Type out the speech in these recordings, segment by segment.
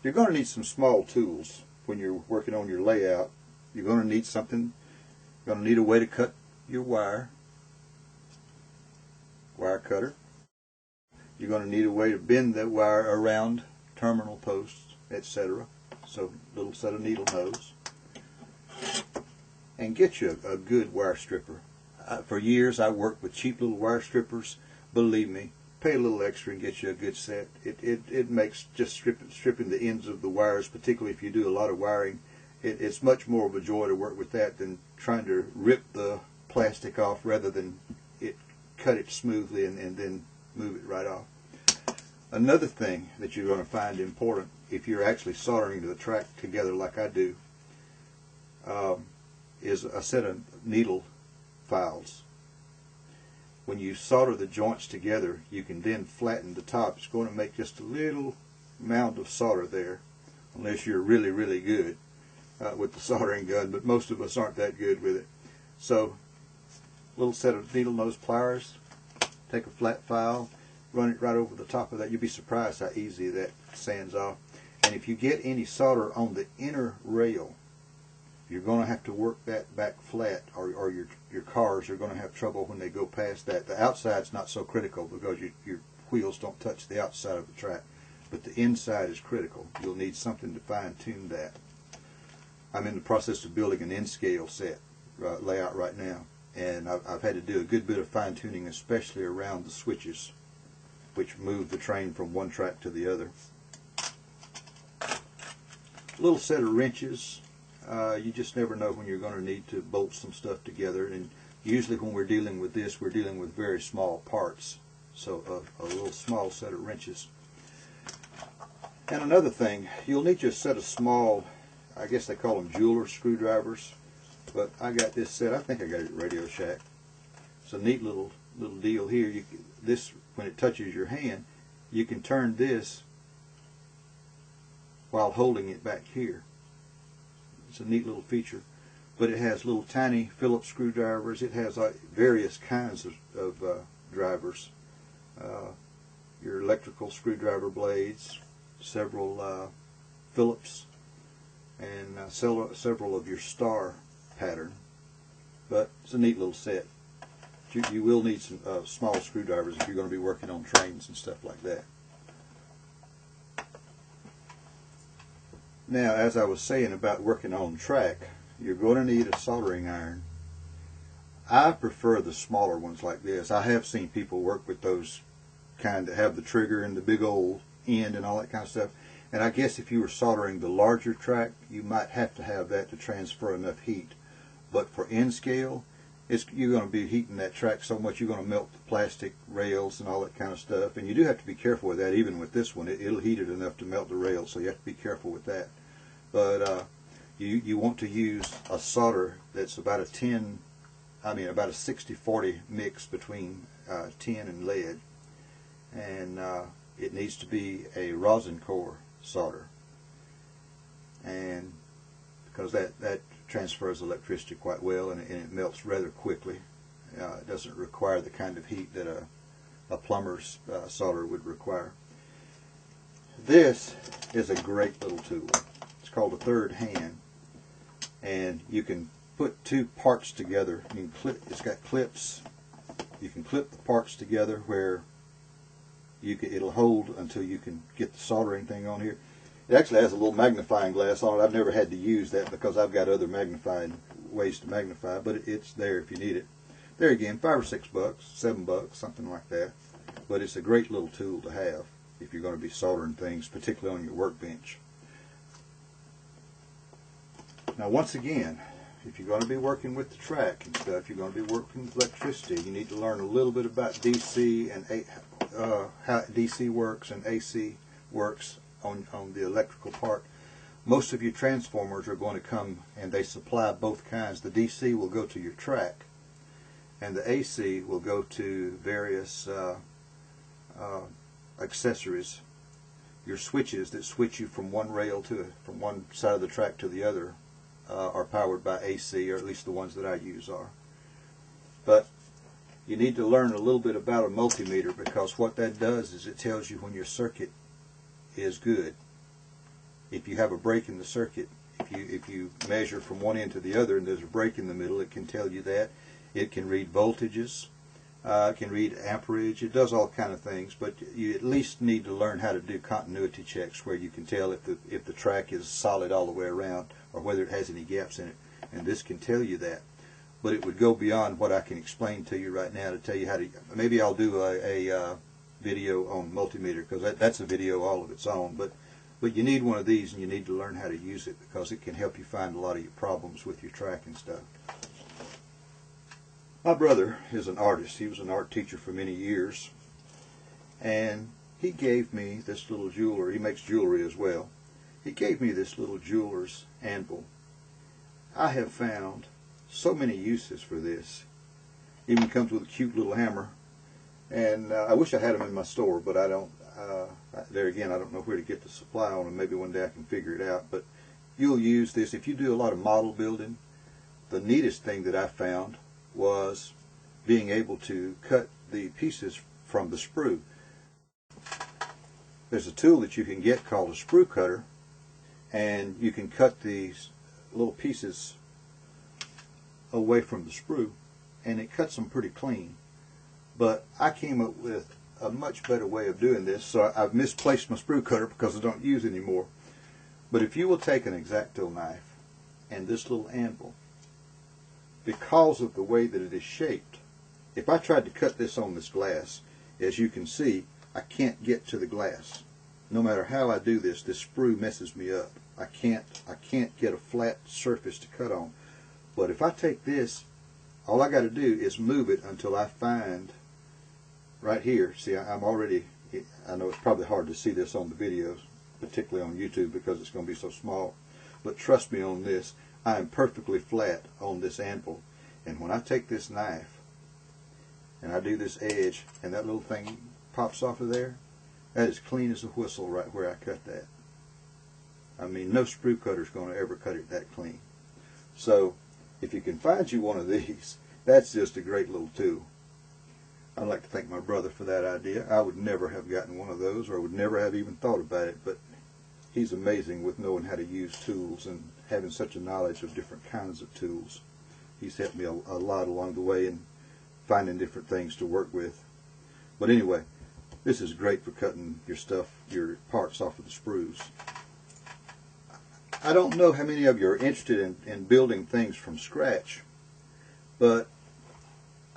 you're going to need some small tools when you're working on your layout. You're going to need something. You're going to need a way to cut your wire cutter. You're going to need a way to bend that wire around terminal posts, etc. So, little set of needle nose. And get you a good wire stripper. For years I worked with cheap little wire strippers. Believe me, pay a little extra and get you a good set. It makes just stripping the ends of the wires, particularly if you do a lot of wiring, it's much more of a joy to work with that than trying to rip the plastic off rather than cut it smoothly and then move it right off. Another thing that you're going to find important if you're actually soldering the track together like I do is a set of needle files. When you solder the joints together, you can then flatten the top. It's going to make just a little mound of solder there, unless you're really, really good with the soldering gun, but most of us aren't that good with it. So, little set of needle nose pliers, take a flat file, run it right over the top of that. You'll be surprised how easy that sands off. And if you get any solder on the inner rail, you're going to have to work that back flat, or your cars are going to have trouble when they go past that. The outside's not so critical because your wheels don't touch the outside of the track, but the inside is critical. You'll need something to fine-tune that. I'm in the process of building an N-scale set layout right now, and I've had to do a good bit of fine-tuning, especially around the switches, which move the train from one track to the other. A little set of wrenches. You just never know when you're going to need to bolt some stuff together, and usually when we're dealing with this, we're dealing with very small parts, so a little small set of wrenches. And another thing, you'll need your set of small, I guess they call them jeweler screwdrivers, but I got this set, I think I got it at Radio Shack. It's a neat little deal here. This, when it touches your hand, you can turn this while holding it back here. It's a neat little feature, but it has little tiny Phillips screwdrivers. It has various kinds of drivers. Your electrical screwdriver blades, several Phillips, and several of your star pattern. But it's a neat little set. You will need some small screwdrivers if you're going to be working on trains and stuff like that. Now, as I was saying about working on track, you're going to need a soldering iron. I prefer the smaller ones like this. I have seen people work with those kind that have the trigger and the big old end and all that kind of stuff. And I guess if you were soldering the larger track, you might have to have that to transfer enough heat. But for N-scale, you're going to be heating that track so much you're going to melt the plastic rails and all that kind of stuff. And you do have to be careful with that. Even with this one, it'll heat it enough to melt the rails, so you have to be careful with that. But you want to use a solder that's about a 60-40 mix between tin and lead, and it needs to be a rosin core solder, and because that transfers electricity quite well, and it melts rather quickly. It doesn't require the kind of heat that a plumber's solder would require. This is a great little tool. It's called a third hand, and you can put two parts together. You can clip. It's got clips. You can clip the parts together where it'll hold until you can get the soldering thing on here. It actually has a little magnifying glass on it. I've never had to use that because I've got other magnifying ways to magnify, but it's there if you need it. There again, $5 or $6, $7, something like that. But it's a great little tool to have if you're going to be soldering things, particularly on your workbench. Now, once again, if you're going to be working with the track and stuff, you're going to be working with electricity, you need to learn a little bit about DC and how DC works and AC works on the electrical part. Most of your transformers are going to come, and they supply both kinds. The DC will go to your track, and the AC will go to various accessories. Your switches that switch you from one rail from one side of the track to the other are powered by AC, or at least the ones that I use are. But you need to learn a little bit about a multimeter, because what that does is it tells you when your circuit is good. if you have a break in the circuit, if you measure from one end to the other and there's a break in the middle, it can tell you that. It can read voltages, it can read amperage, it does all kind of things, but you at least need to learn how to do continuity checks where you can tell if the track is solid all the way around or whether it has any gaps in it, and this can tell you that. But it would go beyond what I can explain to you right now to tell you how to. Maybe I'll do a video on multimeter, because that's a video all of its own, but you need one of these and you need to learn how to use it because it can help you find a lot of your problems with your track and stuff. My brother is an artist. He was an art teacher for many years, and he gave me this little jeweler. He makes jewelry as well. He gave me this little jeweler's anvil. I have found so many uses for this. Even comes with a cute little hammer, and I wish I had them in my store, but I don't. There again, I don't know where to get the supply on them. Maybe one day I can figure it out. But you'll use this if you do a lot of model building. The neatest thing that I found was being able to cut the pieces from the sprue. There's a tool that you can get called a sprue cutter, and you can cut these little pieces away from the sprue, and it cuts them pretty clean. But I came up with a much better way of doing this, so I've misplaced my sprue cutter because I don't use it anymore. But if you will take an X-Acto knife and this little anvil, because of the way that it is shaped, if I tried to cut this on this glass, as you can see, I can't get to the glass. No matter how I do this, this sprue messes me up. I can't get a flat surface to cut on. But if I take this, all I got to do is move it until I find right here. See, I'm already, I know it's probably hard to see this on the videos, particularly on YouTube because it's going to be so small. But trust me on this, I am perfectly flat on this anvil. And when I take this knife and I do this edge and that little thing pops off of there, that is clean as a whistle right where I cut that. I mean, no sprue cutter is going to ever cut it that clean. So if you can find you one of these, that's just a great little tool. I'd like to thank my brother for that idea. I would never have gotten one of those, or would never have even thought about it, but he's amazing with knowing how to use tools and having such a knowledge of different kinds of tools. He's helped me a lot along the way in finding different things to work with. But anyway, this is great for cutting your stuff, your parts off of the sprues. I don't know how many of you are interested in building things from scratch, but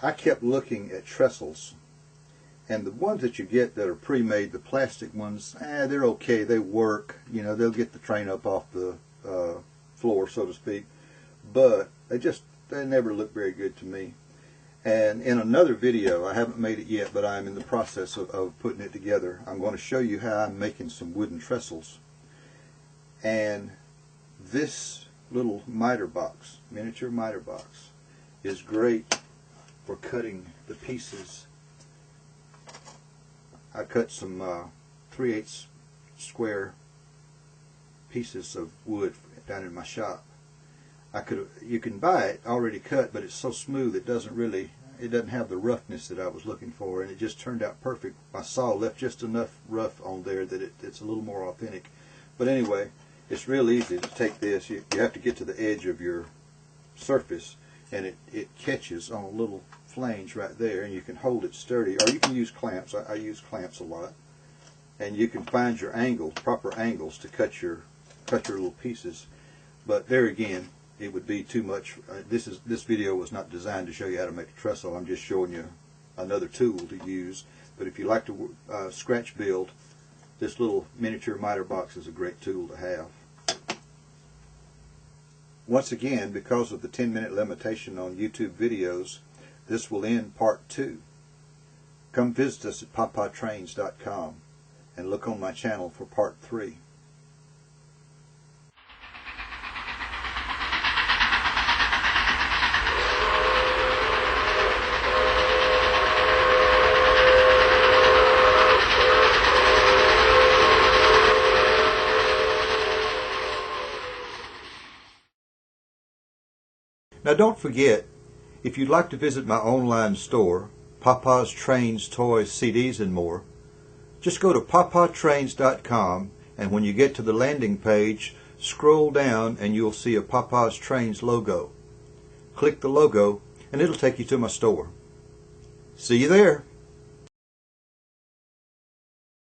I kept looking at trestles, and the ones that you get that are pre-made, the plastic ones, they're okay, they work, you know, they'll get the train up off the floor, so to speak, but they never look very good to me. And in another video, I haven't made it yet, but I'm in the process of putting it together. I'm going to show you how I'm making some wooden trestles. And this little miter box, miniature miter box, is great for cutting the pieces. I cut some 3/8 square pieces of wood down in my shop. You can buy it already cut, but it's so smooth it doesn't have the roughness that I was looking for, and it just turned out perfect. My saw left just enough rough on there that it's a little more authentic. But anyway, it's real easy to take this. You have to get to the edge of your surface, and it catches on little flange right there, and you can hold it sturdy, or you can use clamps. I use clamps a lot, and you can find your angles, proper angles to cut your little pieces. But there again, it would be too much. This video was not designed to show you how to make a trestle. I'm just showing you another tool to use. But if you like to scratch build, this little miniature miter box is a great tool to have. Once again, because of the 10-minute limitation on YouTube videos, this will end part 2. Come visit us at papatrains.com and look on my channel for part 3. Now don't forget, if you'd like to visit my online store, Papa's Trains, Toys, CDs, and more, just go to papatrains.com and when you get to the landing page, scroll down and you'll see a Papa's Trains logo. Click the logo and it'll take you to my store. See you there.